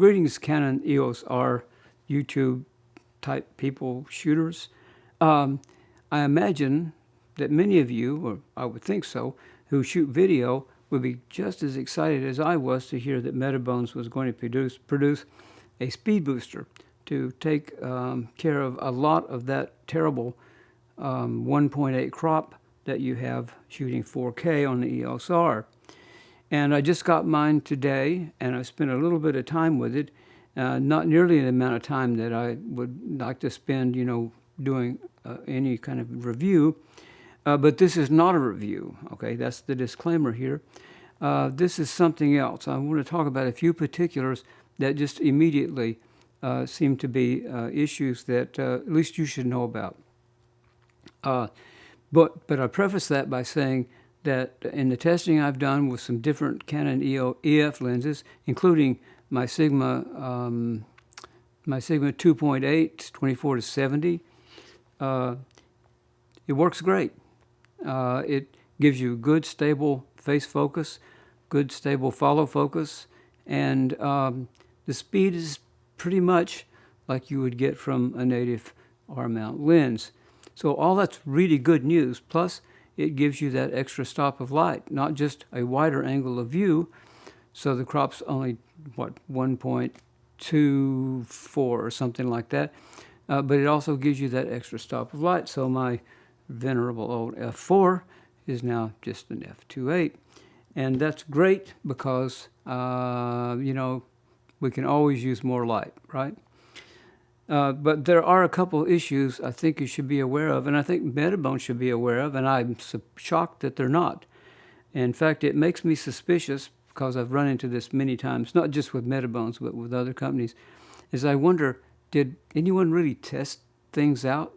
Greetings, Canon EOS R YouTube type people, shooters. I imagine that many of you, or I would think so, who shoot video would be just as excited as I was to hear that Metabones was going to produce a speed booster to take care of a lot of that terrible 1.8 crop that you have shooting 4K on the EOS R. And I just got mine today, and I spent a little bit of time with it, not nearly the amount of time that I would like to spend, doing any kind of review. But this is not a review, okay? That's the disclaimer here. This is something else. I want to talk about a few particulars that just immediately seem to be issues that at least you should know about. But I preface that by saying that in the testing I've done with some different Canon EF lenses, including my Sigma 2.8, 24 to 70, it works great. It gives you good, stable face focus, good, stable follow focus, and the speed is pretty much like you would get from a native R-mount lens. So all that's really good news. Plus, it gives you that extra stop of light, not just a wider angle of view. So the crop's only, 1.24 or something like that. But it also gives you that extra stop of light. So my venerable old f4 is now just an f2.8. And that's great because, we can always use more light, right? But there are a couple issues I think you should be aware of, and I think Metabones should be aware of, and I'm shocked that they're not. In fact, it makes me suspicious, because I've run into this many times, not just with Metabones, but with other companies, is I wonder, did anyone really test things out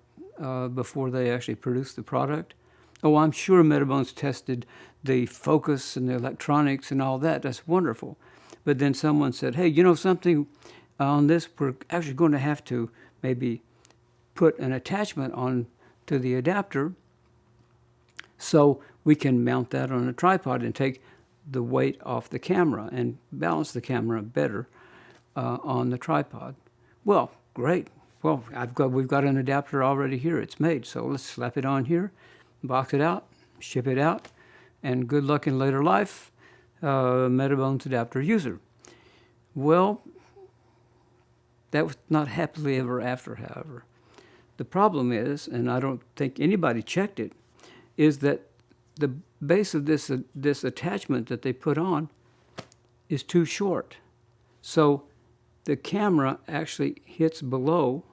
before they actually produced the product? Oh, I'm sure Metabones tested the focus and the electronics and all that. That's wonderful. But then someone said, hey, something on this, we're actually going to have to maybe put an attachment on to the adapter so we can mount that on a tripod and take the weight off the camera and balance the camera better on the tripod. Well, great. Well, we've got an adapter already here. It's made. So let's slap it on here, box it out, ship it out, and good luck in later life, Metabones adapter user. Well, that was not happily ever after, however. The problem is, and I don't think anybody checked it, is that the base of this attachment that they put on is too short. So the camera actually hits below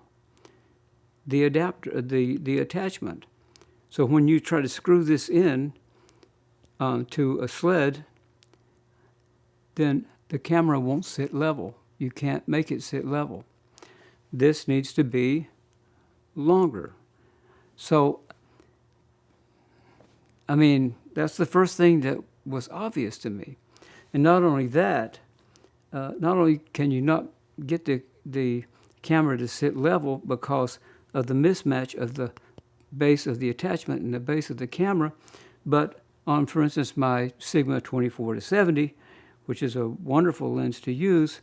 the adapter, the attachment. So when you try to screw this in to a sled, then the camera won't sit level. You can't make it sit level. This needs to be longer. So, that's the first thing that was obvious to me. And not only that, not only can you not get the camera to sit level because of the mismatch of the base of the attachment and the base of the camera, but on, for instance, my Sigma 24 to 70, which is a wonderful lens to use,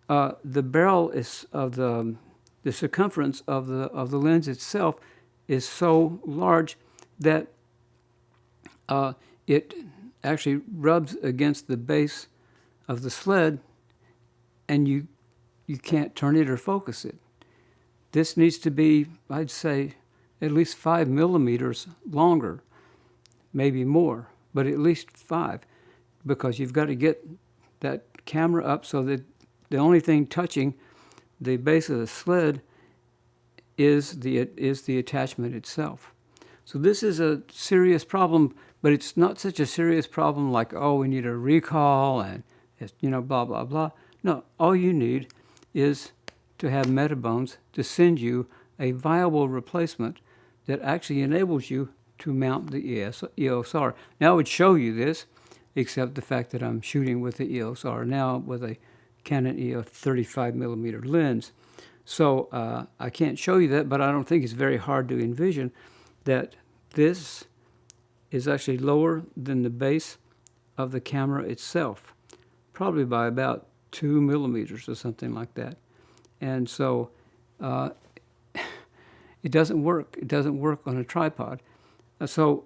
the barrel is of the circumference of the lens itself is so large that it actually rubs against the base of the sled, and you can't turn it or focus it. This needs to be, I'd say, at least 5 millimeters longer, maybe more, but at least 5, because you've got to get that camera up so that the only thing touching the base of the sled is the attachment itself. So this is a serious problem, but it's not such a serious problem like, oh, we need a recall and blah, blah, blah. No, all you need is to have Metabones to send you a viable replacement that actually enables you to mount the EOS R. Now I would show you this, except the fact that I'm shooting with the EOS R now with a Canon EF 35 millimeter lens. So I can't show you that, but I don't think it's very hard to envision that this is actually lower than the base of the camera itself, probably by about 2 millimeters or something like that. And so it doesn't work. It doesn't work on a tripod. So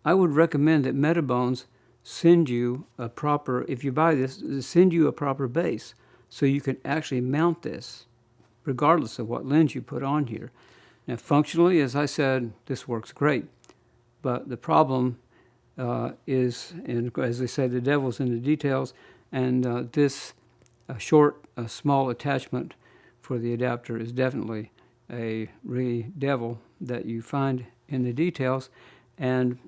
I would recommend that Metabones send you a proper, if you buy this, send you a proper base so you can actually mount this regardless of what lens you put on here. Now functionally, as I said, this works great. But the problem is, and as they say, the devil's in the details, and this small attachment for the adapter is definitely a really devil that you find in the details. And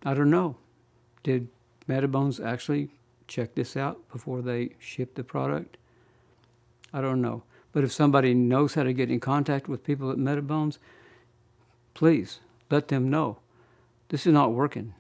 I don't know, did Metabones actually check this out before they ship the product? I don't know. But if somebody knows how to get in contact with people at Metabones, please let them know. This is not working.